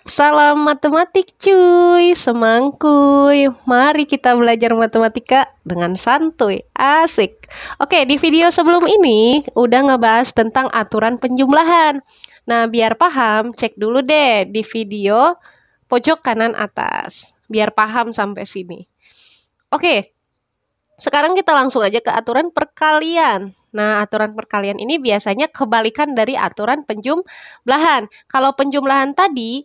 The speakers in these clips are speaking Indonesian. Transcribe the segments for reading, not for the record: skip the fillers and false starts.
Salam matematik cuy, semangkuy. Mari kita belajar matematika dengan santuy. Asik. Oke, di video sebelum ini udah ngebahas tentang aturan penjumlahan. Nah, biar paham, cek dulu deh di video pojok kanan atas. Biar paham sampai sini. Oke, sekarang kita langsung aja ke aturan perkalian. Nah, aturan perkalian ini biasanya kebalikan dari aturan penjumlahan. Kalau penjumlahan tadi,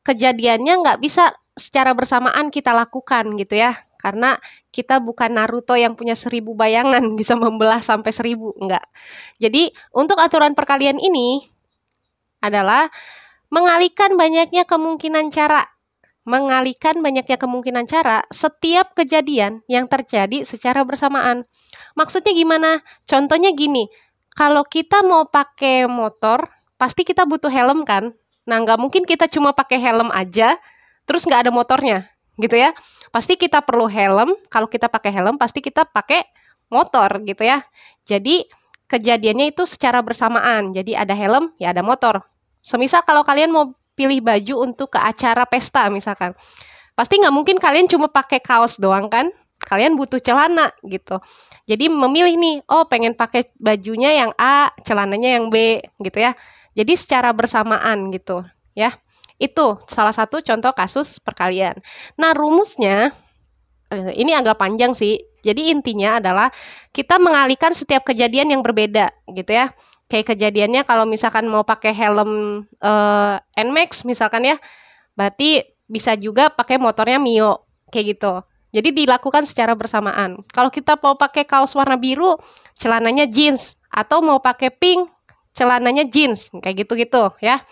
kejadiannya nggak bisa secara bersamaan kita lakukan gitu ya. Karena kita bukan Naruto yang punya 1000 bayangan bisa membelah sampai 1000, enggak. Jadi untuk aturan perkalian ini adalah mengalihkan banyaknya kemungkinan cara. Mengalihkan banyaknya kemungkinan cara setiap kejadian yang terjadi secara bersamaan. Maksudnya gimana? Contohnya gini, kalau kita mau pakai motor, pasti kita butuh helm kan? Nah, nggak mungkin kita cuma pakai helm aja, terus nggak ada motornya, gitu ya. Pasti kita perlu helm, kalau kita pakai helm, pasti kita pakai motor, gitu ya. Jadi, kejadiannya itu secara bersamaan. Jadi, ada helm, ya ada motor. Semisal kalau kalian mau pilih baju untuk ke acara pesta misalkan, pasti nggak mungkin kalian cuma pakai kaos doang kan? Kalian butuh celana gitu. Jadi memilih nih, oh pengen pakai bajunya yang A, celananya yang B gitu ya. Jadi secara bersamaan gitu ya. Itu salah satu contoh kasus perkalian. Nah, rumusnya ini agak panjang sih. Jadi intinya adalah kita mengalihkan setiap kejadian yang berbeda gitu ya. Kayak kejadiannya kalau misalkan mau pakai helm NMAX misalkan ya, berarti bisa juga pakai motornya Mio kayak gitu. Jadi dilakukan secara bersamaan. Kalau kita mau pakai kaos warna biru, celananya jeans, atau mau pakai pink, celananya jeans, kayak gitu-gitu ya.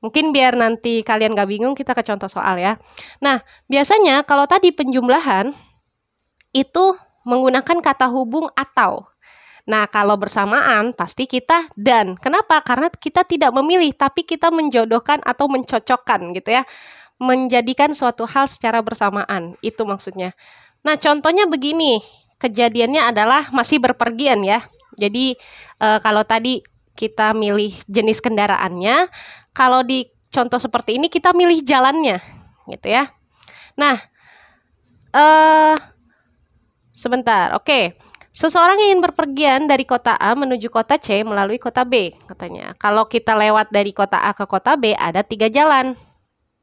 Mungkin biar nanti kalian gak bingung, kita ke contoh soal ya. Nah, biasanya kalau tadi penjumlahan, itu menggunakan kata hubung atau. Nah, kalau bersamaan pasti kita dan. Kenapa? Karena kita tidak memilih, tapi kita menjodohkan atau mencocokkan gitu ya. Menjadikan suatu hal secara bersamaan, itu maksudnya. Nah, contohnya begini, kejadiannya adalah masih berpergian ya. Jadi, kalau tadi kita milih jenis kendaraannya, kalau di contoh seperti ini kita milih jalannya, gitu ya. Nah, sebentar, oke. Seseorang ingin berpergian dari kota A menuju kota C melalui kota B, katanya. Kalau kita lewat dari kota A ke kota B, ada 3 jalan.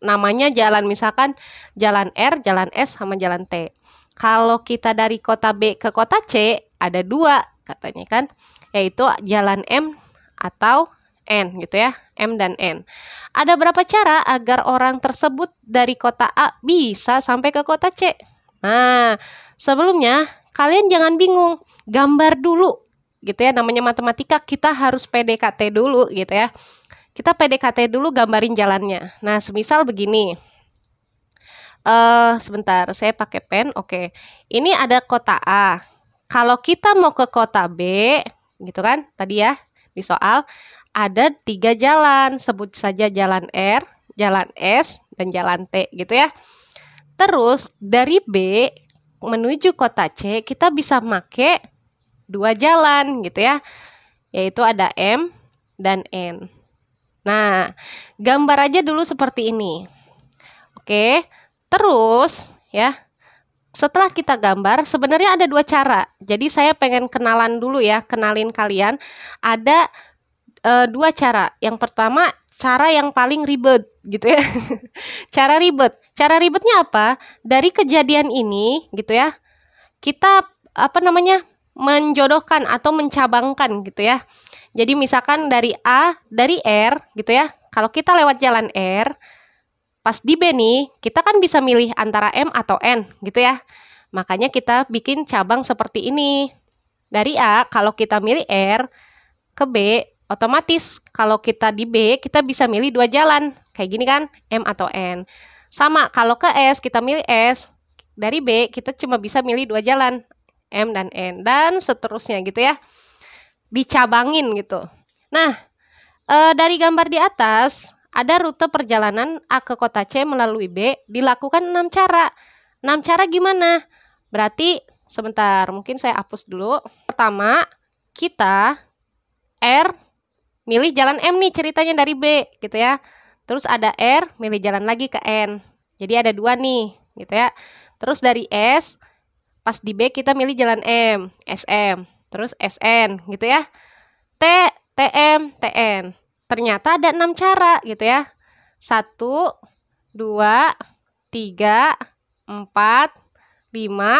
Namanya jalan, misalkan jalan R, jalan S, sama jalan T. Kalau kita dari kota B ke kota C, ada 2, katanya kan. Yaitu jalan M atau N, gitu ya. M dan N. Ada berapa cara agar orang tersebut dari kota A bisa sampai ke kota C? Nah, sebelumnya kalian jangan bingung, gambar dulu gitu ya, namanya matematika kita harus PDKT dulu gitu ya. Kita PDKT dulu gambarin jalannya. Nah, semisal begini. Sebentar, saya pakai pen. Oke. Ini ada kota A. Kalau kita mau ke kota B, gitu kan? Tadi ya di soal ada 3 jalan, sebut saja jalan R, jalan S, dan jalan T gitu ya. Terus dari B menuju kota C kita bisa make 2 jalan gitu ya. Yaitu ada M dan N. Nah, gambar aja dulu seperti ini. Oke. Terus ya, setelah kita gambar sebenarnya ada 2 cara. Jadi saya pengen kenalan dulu ya, kenalin kalian. Ada 2 cara. Yang pertama cara yang paling ribet gitu ya. Cara ribet. Cara ribetnya apa? Dari kejadian ini gitu ya, kita menjodohkan atau mencabangkan gitu ya. Jadi misalkan dari A, dari R gitu ya. Kalau kita lewat jalan R, pas di B nih, kita kan bisa milih antara M atau N gitu ya. Makanya kita bikin cabang seperti ini. Dari A, kalau kita milih R, ke B, otomatis kalau kita di B, kita bisa milih 2 jalan. Kayak gini kan, M atau N. Sama, kalau ke S, kita milih S. Dari B, kita cuma bisa milih 2 jalan, M dan N. Dan seterusnya gitu ya. Dicabangin gitu. Nah, dari gambar di atas, ada rute perjalanan A ke kota C melalui B, dilakukan 6 cara. 6 cara gimana? Berarti, sebentar, mungkin saya hapus dulu. Pertama, kita R milih jalan M nih ceritanya dari B gitu ya. Terus ada R, milih jalan lagi ke N. Jadi ada 2 nih, gitu ya. Terus dari S, pas di B kita milih jalan M, SM. Terus SN, gitu ya. T, TM, TN. Ternyata ada 6 cara, gitu ya. 1, 2, 3, 4, 5,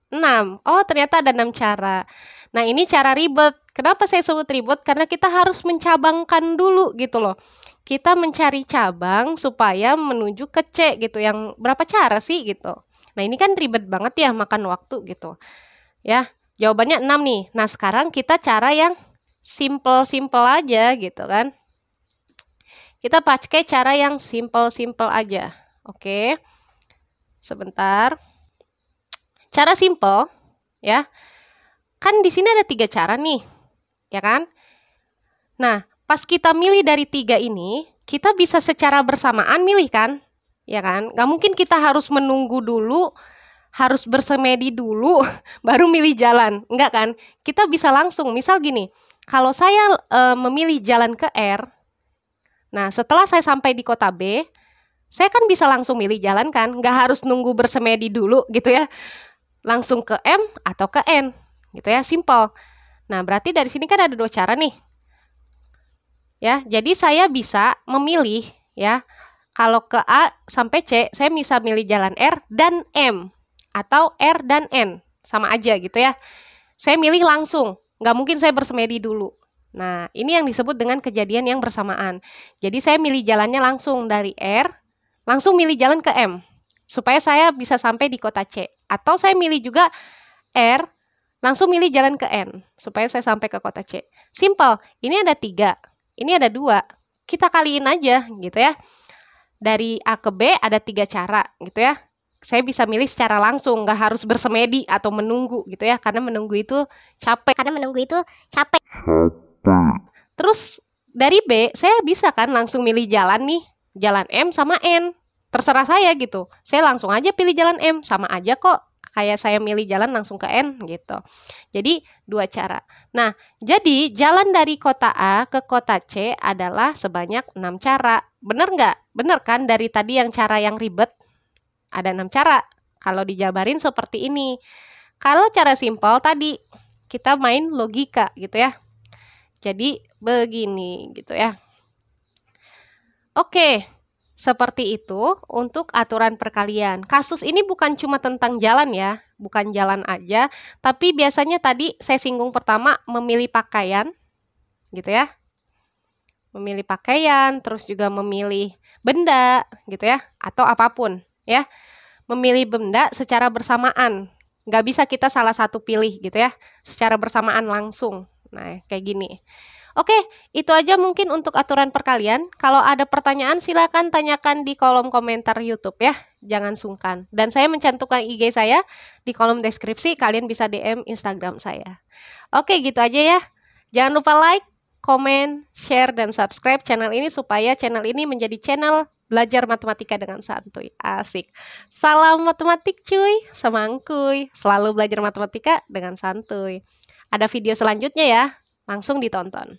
6. Oh, ternyata ada 6 cara. Nah, ini cara ribet. Kenapa saya sebut ribet? Karena kita harus mencabangkan dulu gitu loh. Kita mencari cabang supaya menuju ke C gitu. Yang berapa cara sih gitu. Nah, ini kan ribet banget ya, makan waktu gitu. Ya, jawabannya 6 nih. Nah, sekarang kita cara yang simple-simple aja gitu kan. Kita pakai cara yang simple-simple aja. Oke. Sebentar. Cara simple ya. Kan di sini ada 3 cara nih. Ya kan? Nah, pas kita milih dari 3 ini, kita bisa secara bersamaan milih kan? Ya kan? Nggak mungkin kita harus menunggu dulu, harus bersemedi dulu, baru milih jalan. Enggak kan? Kita bisa langsung, misal gini, kalau saya memilih jalan ke R, nah setelah saya sampai di kota B, saya kan bisa langsung milih jalan kan? Nggak harus nunggu bersemedi dulu gitu ya. Langsung ke M atau ke N, gitu ya, simple. Nah, berarti dari sini kan ada 2 cara nih. Ya, jadi saya bisa memilih ya. Kalau ke A sampai C, saya bisa milih jalan R dan M atau R dan N, sama aja gitu ya. Saya milih langsung, nggak mungkin saya bersemedi dulu. Nah, ini yang disebut dengan kejadian yang bersamaan. Jadi saya milih jalannya langsung dari R, langsung milih jalan ke M, supaya saya bisa sampai di kota C. Atau saya milih juga R, langsung milih jalan ke N, supaya saya sampai ke kota C. Simple, ini ada 3. Ini ada 2, kita kaliin aja gitu ya. Dari A ke B ada 3 cara gitu ya. Saya bisa milih secara langsung, nggak harus bersemedi atau menunggu gitu ya. Karena menunggu itu capek. Terus dari B, saya bisa kan langsung milih jalan nih. Jalan M sama N. Terserah saya gitu. Saya langsung aja pilih jalan M, sama aja kok. Kayak saya milih jalan langsung ke N gitu. Jadi 2 cara. Nah, jadi jalan dari kota A ke kota C adalah sebanyak 6 cara. Bener nggak? Bener kan dari tadi yang cara yang ribet? Ada 6 cara. Kalau dijabarin seperti ini. Kalau cara simpel tadi, kita main logika gitu ya. Jadi begini gitu ya. Oke. Seperti itu untuk aturan perkalian. Kasus ini bukan cuma tentang jalan ya, bukan jalan aja, tapi biasanya tadi saya singgung pertama memilih pakaian, gitu ya. Memilih pakaian, terus juga memilih benda, gitu ya, atau apapun ya. Memilih benda secara bersamaan, nggak bisa kita salah satu pilih gitu ya, secara bersamaan langsung. Nah, kayak gini. Oke, itu aja mungkin untuk aturan perkalian. Kalau ada pertanyaan silakan tanyakan di kolom komentar YouTube ya. Jangan sungkan. Dan saya mencantumkan IG saya di kolom deskripsi, kalian bisa DM Instagram saya. Oke, gitu aja ya. Jangan lupa like, komen, share, dan subscribe channel ini supaya channel ini menjadi channel belajar matematika dengan santuy. Asik. Salam matematik cuy, semangkuy. Selalu belajar matematika dengan santuy. Ada video selanjutnya ya. Langsung ditonton.